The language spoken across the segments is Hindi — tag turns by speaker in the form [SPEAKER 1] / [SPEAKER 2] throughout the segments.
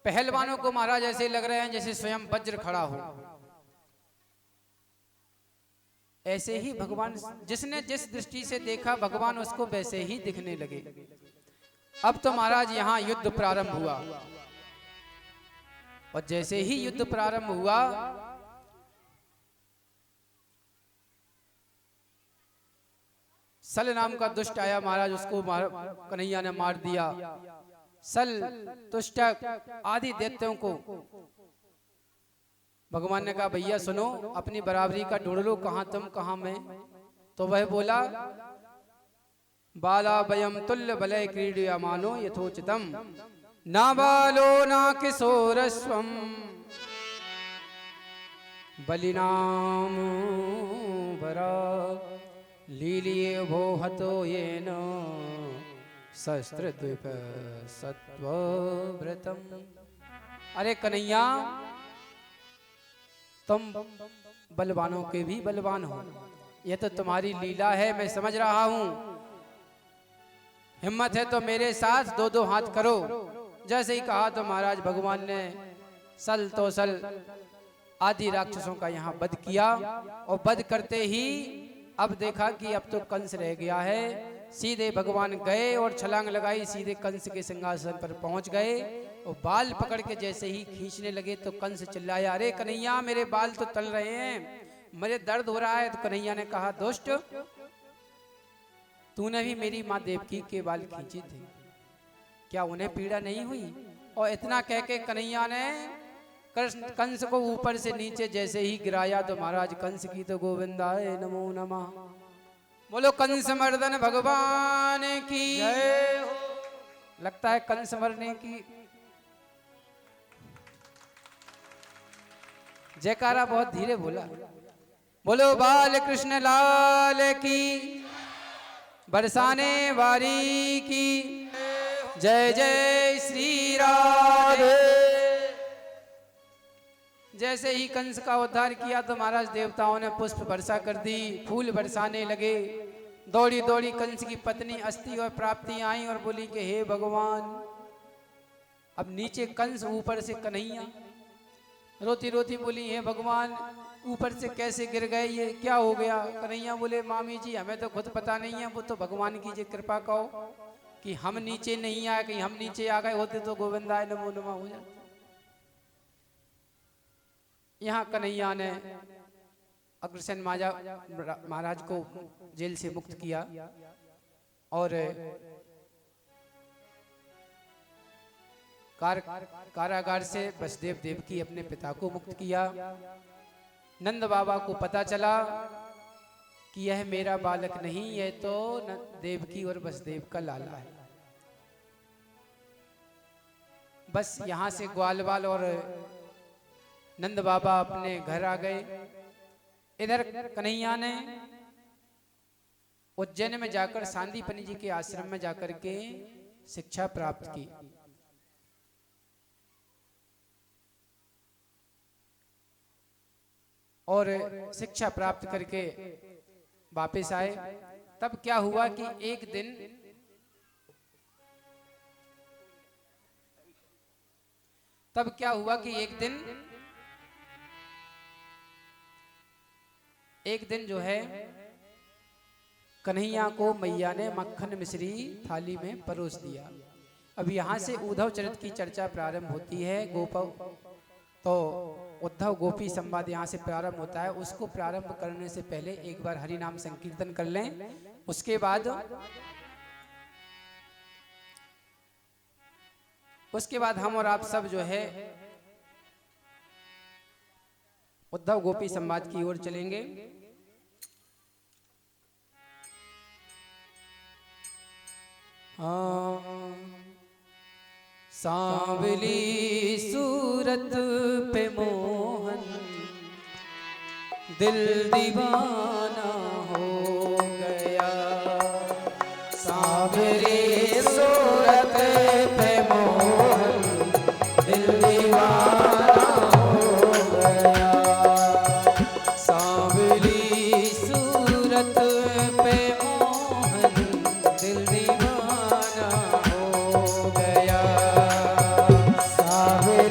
[SPEAKER 1] पहलवानों को महाराज ऐसे लग रहे हैं जैसे स्वयं वज्र खड़ा हो। ऐसे ही भगवान, जिसने जिस दृष्टि से देखा भगवान उसको वैसे ही दिखने लगे। अब तो महाराज यहाँ युद्ध प्रारंभ हुआ, और जैसे ही युद्ध प्रारंभ हुआ सल नाम का दुष्ट आया महाराज, उसको कन्हैया ने मार दिया। सल तुष्टक आदि दैत्यों को भगवान ने कहा भैया सुनो, अपनी बराबरी का ढूंढ लो, कहां तुम कहां मैं। तो वह बोला बाला वयम तुल्य बलय क्रीडयामानो यथोचितम ना बालो ना किशोरस्वम बलिनाम बरा लीलिये भो हतो येन शस्त्रद्वीप सत्वव्रतम। अरे कन्हैया, तुम बलवानों के भी बलवान हो, यह तो तुम्हारी लीला है, मैं समझ रहा हूं। हिम्मत है तो मेरे साथ दो दो हाथ करो। जैसे ही कहा तो महाराज भगवान ने सल तो सल आदि राक्षसों का यहाँ वध किया, और वध करते ही अब देखा कि अब तो कंस रह गया है। सीधे भगवान गए और छलांग लगाई, सीधे कंस के सिंहासन पर पहुंच गए, और बाल पकड़ के जैसे ही खींचने लगे तो कंस चिल्लाया अरे कन्हैया, मेरे बाल तो तल रहे हैं, मुझे दर्द हो रहा है। तो कन्हैया ने कहा दुष्ट, तूने भी मेरी माँ देवकी के बाल खींचे थे, क्या उन्हें पीड़ा नहीं हुई? और इतना कह के कन्हैया ने कंस को ऊपर से नीचे जैसे ही गिराया तो महाराज कंस की तो गोविंदाय नमो नमः। बोलो कंस मर्दन भगवान की जय हो। लगता है कंस मरने की जयकारा बहुत धीरे बोला। बोलो बाल कृष्ण लाल की, बरसाने वारी की जय जय श्री राधे। जैसे ही कंस का उद्धार किया तो महाराज देवताओं ने पुष्प वर्षा कर दी, फूल बरसाने लगे। दौड़ी दौड़ी कंस की पत्नी अस्थि और प्राप्ति आई और बोली कि हे भगवान। अब नीचे कंस, ऊपर से कन्हैया। रोती रोती बोली हे भगवान, ऊपर से कैसे गिर गए, ये क्या हो गया? कन्हैया बोले मामी जी, हमें तो खुद पता नहीं है, वो तो भगवान की जी कृपा कहो कि हम नीचे नहीं आए, कहीं हम नीचे आ गए होते तो गोविंदाय नमो नमः हो जाता। यहाँ कन्हैया ने अग्रसेन महाराज को जेल से मुक्त किया, और कारागार से वसुदेव देवकी अपने पिता को मुक्त किया। नंद बाबा को पता चला कि यह मेरा बालक नहीं, यह तो देवकी और वसुदेव का लाला है। बस यहाँ से ग्वालवाल और नंद बाबा अपने घर आ गए। इधर कन्हैया ने उज्जैन में जाकर सांदीपनि जी के आश्रम में जाकर के शिक्षा प्राप्त की। और शिक्षा प्राप्त करके वापस आए। तब क्या हुआ कि एक दिन जो है कन्हैया को मैया ने मक्खन मिश्री थाली में परोस दिया। अब यहाँ से उद्धव चरित्र की चर्चा प्रारंभ होती है। तो उद्धव गोपी संवाद यहाँ से प्रारंभ होता है। उसको प्रारंभ करने से पहले एक बार हरि नाम संकीर्तन कर लें। उसके बाद हम और आप सब जो है उद्धव गोपी संवाद की ओर चलेंगे। सांवली सूरत पे मोहन दिल दीवाना हो गया। सांवली सूरत पे मोहन दिल दीवाना हो गया। सांवली सूरत पे मोहन दिल दीवाना हो गया। सांवली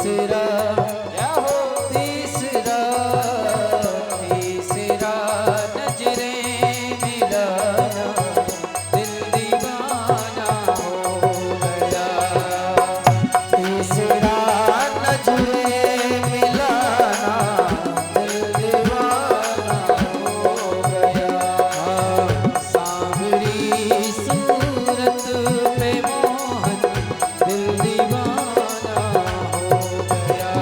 [SPEAKER 1] तीसरा तीसरा तीसरा नजरें मिलाना दिल दीवाना हो गया। तीसरा नजरें मिलाना दिल दीवाना हो गया। सांवरी सूरत पे मोहन दिल दीवाना हो गया।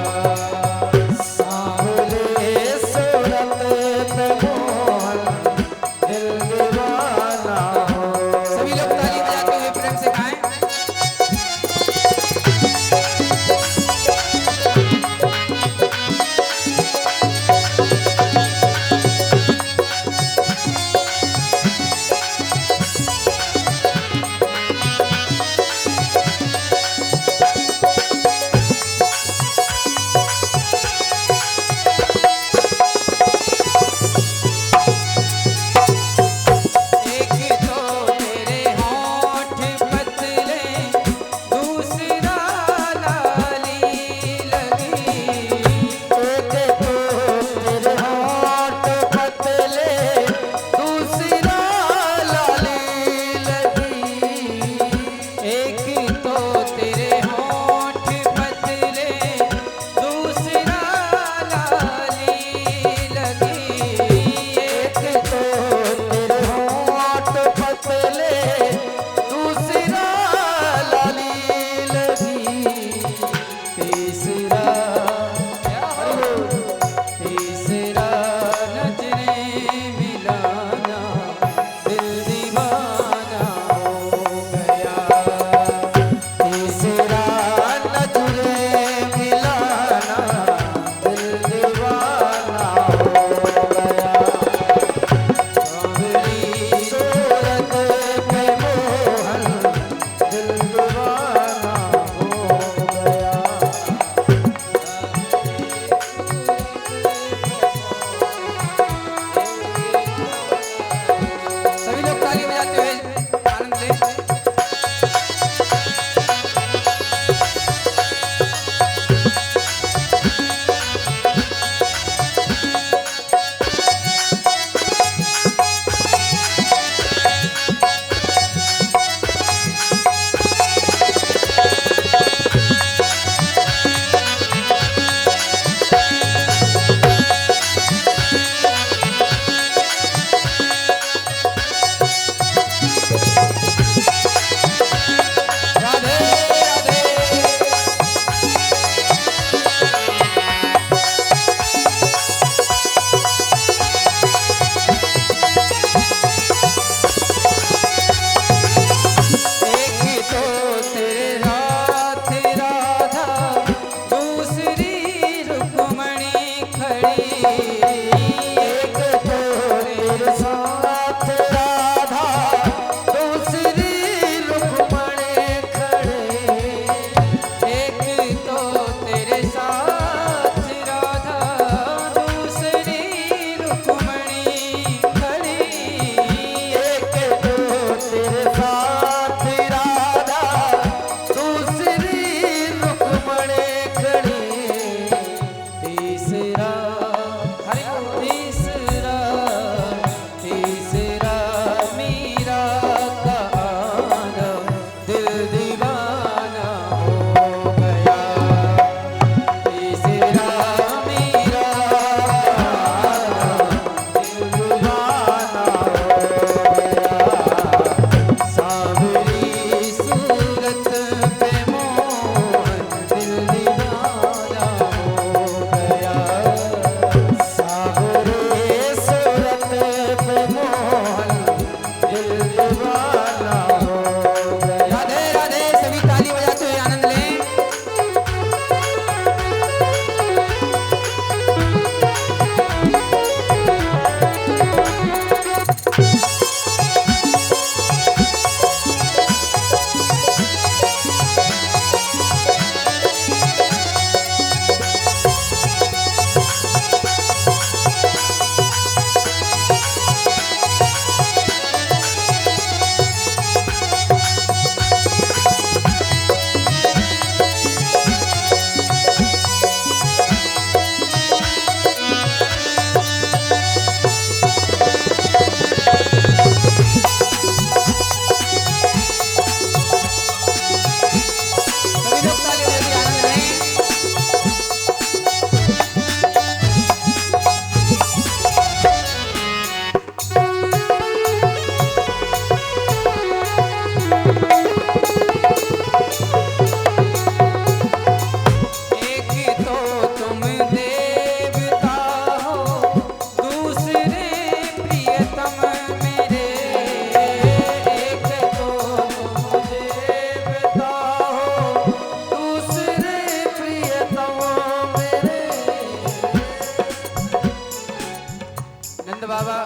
[SPEAKER 1] बाबा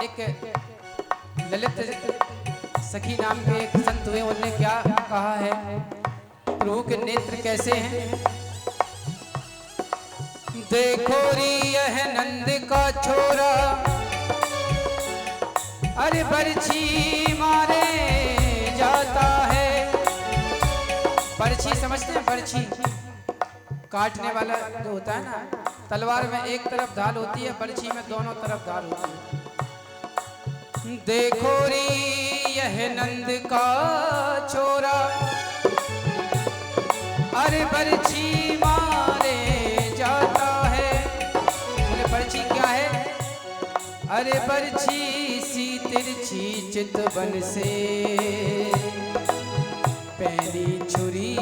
[SPEAKER 1] एक ललित सखी नाम के एक संत हुए, उन्होंने क्या कहा है, प्रभु के नेत्र कैसे हैं। देखो री यह नंद का छोरा, अरे बरछी मारे जाता है। बरछी समझते हैं, बरछी काटने वाला जो होता है ना, तलवार में एक तरफ ढाल होती है, बरछी में दोनों तरफ ढाल होती है। देखो री यह नंद का छोरा, अरे बरछी मारे जाता है। बोले बरछी क्या है, अरे बरछी सी तिरछी चितवन से पैनी छुरी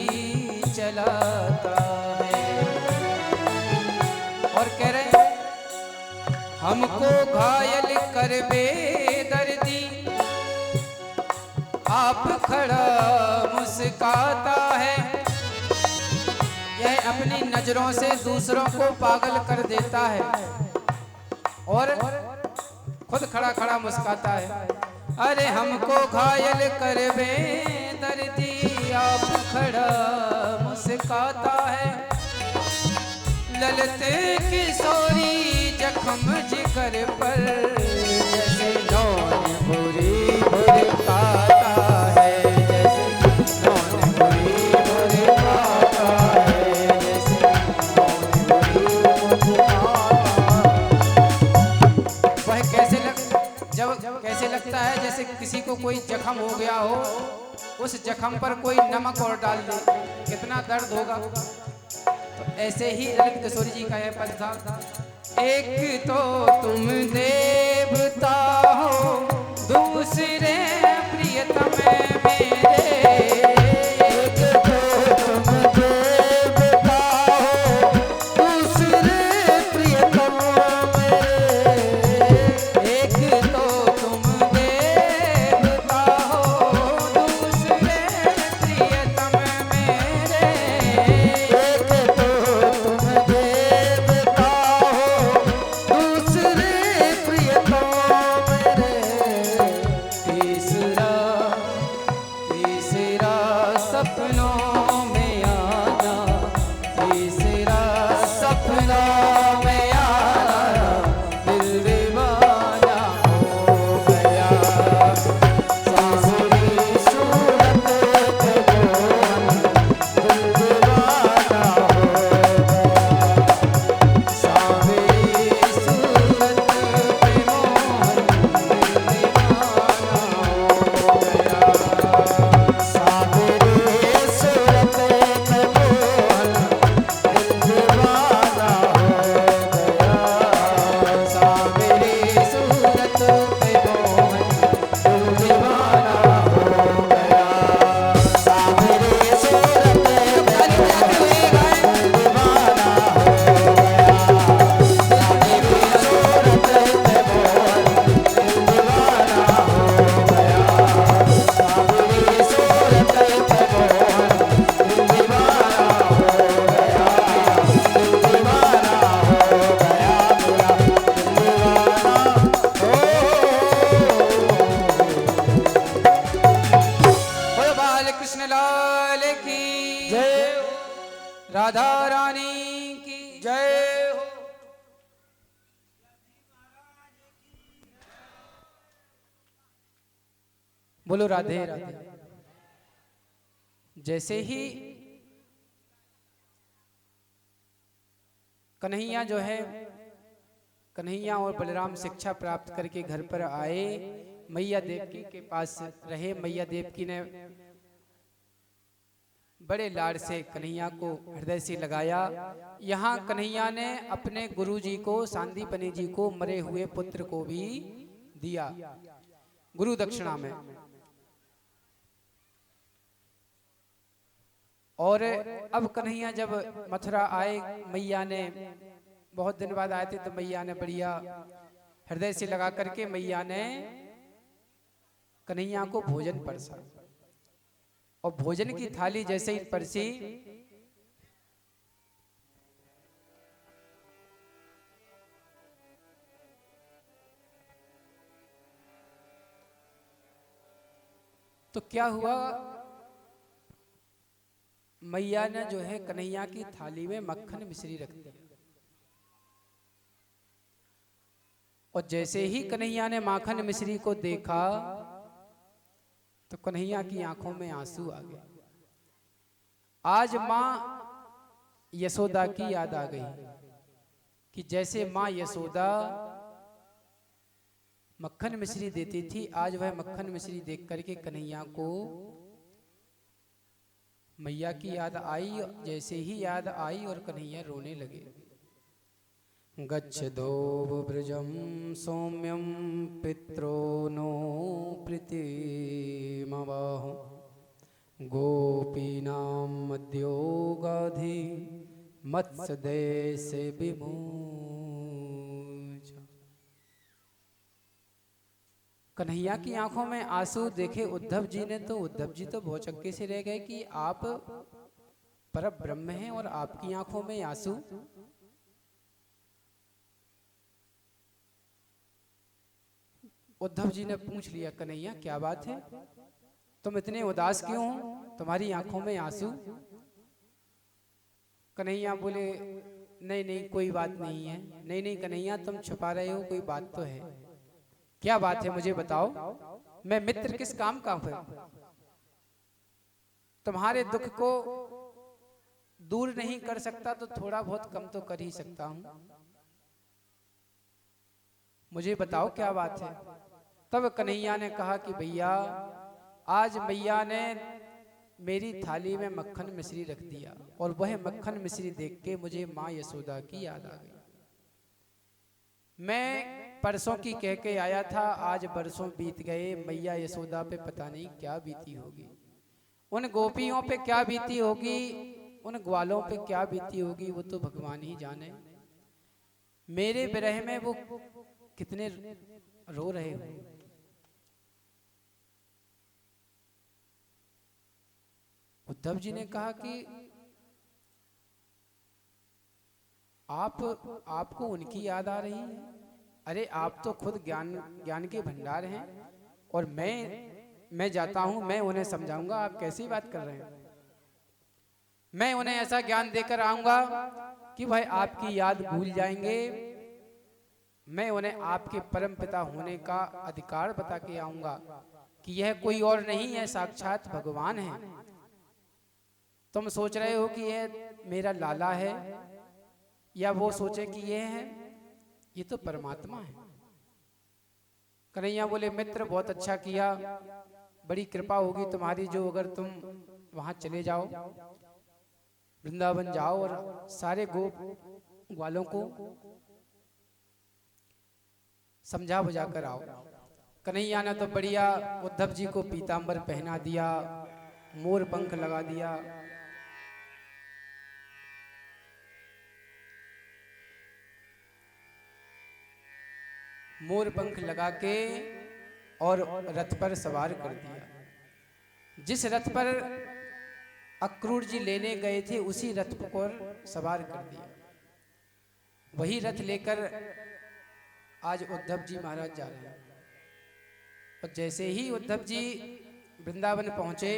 [SPEAKER 1] चलाता है। और कह रहे हमको घायल कर बेदर्दी, आप खड़ा मुस्काता है। यह अपनी नजरों से दूसरों को पागल कर देता है और खुद खड़ा खड़ा मुस्काता है। अरे हमको घायल कर बेदर्दी, आप खड़ा मुस्काता है। ललित किशोरी जख्म जिगर पर, जैसे नौन बुरी बुरी खाता है, जैसे नौन बुरी बुरी खाता है, जैसे नौन बुरी बुरी खाता। वह कैसे लगता है, जैसे किसी को कोई जख्म हो गया हो, उस जख्म पर कोई नमक और डाल दे, कितना दर्द होगा। तो ऐसे ही ललित किशोरी जी का यह पद था। एक तो तुम देवता हो, दूसरे प्रियतम मेरे। एक तो तुम देवता हो, दूसरे प्रियतम मेरे। एक तो तुम देवता हो, दूसरे प्रियतम मेरे। एक तो तुम देवता हो, दूसरे प्रियतम मेरे। तीसरा तीसरा सपनों में आना, तीसरा सपनों में आना, दिल दीवाना हो गया। सावरी सूरत पे मोहन, दिल दीवाना हो गया। सावरी सूरत पे मोहन, दिल दीवाना हो गया। सावरी सूरत पे मोहन, दिल दीवाना हो गया। सावरी सूरत पे मोहन, दिल दीवाना हो गया। सावरी सूरत पे मोहन, दिल दीवाना हो गया। सावरी सूरत पे मोहन, दिल दीवाना हो गया। सावरी सूरत पे मोहन, दिल दीवाना हो गया। दिल दीवाना हो गया, मेरा दिल दीवाना हो। बोलो बाल कृष्ण लाल की जय, राधा रानी की जय हो। बोलो राधे राधे। जैसे ही कन्हैया जो है, कन्हैया और बलराम शिक्षा प्राप्त करके घर पर आए, मैया देवकी के पास रहे। मैया देवकी ने बड़े लाड से कन्हैया को हृदय से लगाया। यहाँ कन्हैया ने अपने गुरुजी को, सांदीपनि जी को, मरे हुए पुत्र को भी दिया गुरु दक्षिणा में। और अब कन्हैया जब मथुरा आए, मैया ने बहुत दिन बाद आए थे, तो मैया ने बढ़िया हृदय से लगा करके मैया ने कन्हैया को भोजन परसा। और भोजन की थाली जैसे ही परसी, तो क्या हुआ, मैया ने जो है कन्हैया की थाली में मक्खन मिश्री रख दिया। और जैसे ही कन्हैया ने माखन मिश्री को देखा तो कन्हैया की आंखों में आंसू आ गए। आज मां यशोदा की याद आ गई कि जैसे मां यशोदा मक्खन मिश्री देती थी, आज वह मक्खन मिश्री देख करके कन्हैया को मैया की याद आई। जैसे ही याद आई और कन्हैया रोने लगे। गच्छदो ब्रजम सौम्यम पित्रो नो प्रीतिमवाह गोपीनां मध्योगाधि मत्स्यदेशे विमोच। कन्हैया की आंखों में आंसू देखे उद्धव जी ने तो उद्धव जी तो भौचक्के से रह गए कि आप परब्रह्म हैं और आपकी आंखों में आंसू। उद्धव जी ने पूछ लिया, कन्हैया क्या बात है, तुम इतने उदास क्यों हो, तुम्हारी आंखों में आंसू। कन्हैया बोले, नहीं नहीं कोई बात नहीं है। नहीं नहीं कन्हैया तुम छुपा रहे हो, कोई बात तो है। क्या बात है मुझे बताओ, मैं मित्र किस काम का हूं, तुम्हारे दुख को दूर नहीं कर सकता तो थोड़ा बहुत कम तो कर ही सकता हूं। मुझे बताओ क्या बात है। तब कन्हैया ने कहा कि भैया आज मैया ने मेरी थाली में मक्खन मिश्री रख दिया और वह मक्खन मिश्री देख के मुझे माँ यशोदा की याद आ गई। मैं परसों की कह के आया था, आज बरसों बीत गए, मैया यशोदा पे पता नहीं क्या बीती होगी, उन गोपियों पे क्या बीती होगी, उन ग्वालों पे क्या बीती होगी, वो तो भगवान ही जाने। मेरे विरह में वो कितने रो रहे हो। उद्धव जी ने कहा कि आपको उनकी याद आ रही है। अरे आप तो खुद ज्ञान के भंडार हैं और मैं जाता हूं, मैं उन्हें समझाऊंगा। आप कैसी बात कर रहे हैं। मैं उन्हें ऐसा ज्ञान देकर आऊंगा कि भाई आपकी याद भूल जाएंगे। मैं उन्हें आपके परम पिता होने का अधिकार बता के आऊंगा कि यह कोई और नहीं है, साक्षात भगवान है। तुम सोच रहे हो कि यह मेरा लाला है या वो सोचे कि यह है, ये तो परमात्मा है। कन्हैया बोले, मित्र बहुत अच्छा किया, बड़ी कृपा होगी तुम्हारी जो अगर तुम वहां चले जाओ, वृंदावन जाओ और सारे गोप ग्वालों को समझा बुझा कर आओ। कन्हैया ने तो बढ़िया उद्धव जी को पीतांबर पहना दिया, मोर पंख लगा दिया। मोर पंख लगा के और रथ पर सवार कर दिया। जिस रथ पर अक्रूर जी लेने गए थे उसी रथ पर सवार कर दिया। वही रथ लेकर आज उद्धव जी महाराज जा रहे हैं। और जैसे ही उद्धव जी वृंदावन पहुंचे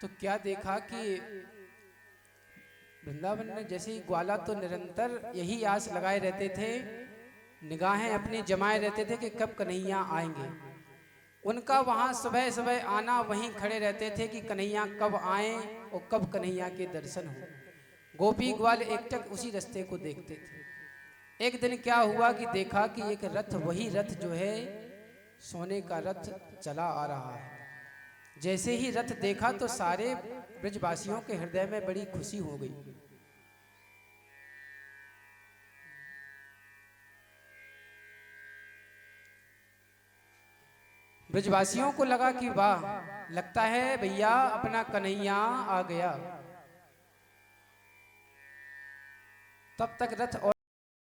[SPEAKER 1] तो क्या देखा कि वृंदावन में जैसे ही ग्वाला तो निरंतर यही आस लगाए रहते थे, निगाहें अपनी जमाए रहते थे कि कब कन्हैया आएंगे। उनका वहां सुबह सुबह आना, वहीं खड़े रहते थे कि कन्हैया कब आए और कब कन्हैया के दर्शन हो। गोपी ग्वाल एकटक उसी रास्ते को देखते थे। एक दिन क्या हुआ कि देखा कि एक रथ, वही रथ जो है सोने का रथ चला आ रहा है। जैसे ही रथ देखा तो सारे ब्रजवासियों के हृदय में बड़ी खुशी हो गई। ब्रजवासियों को लगा कि वाह, लगता है भैया अपना कन्हैया आ गया। तब तक रथ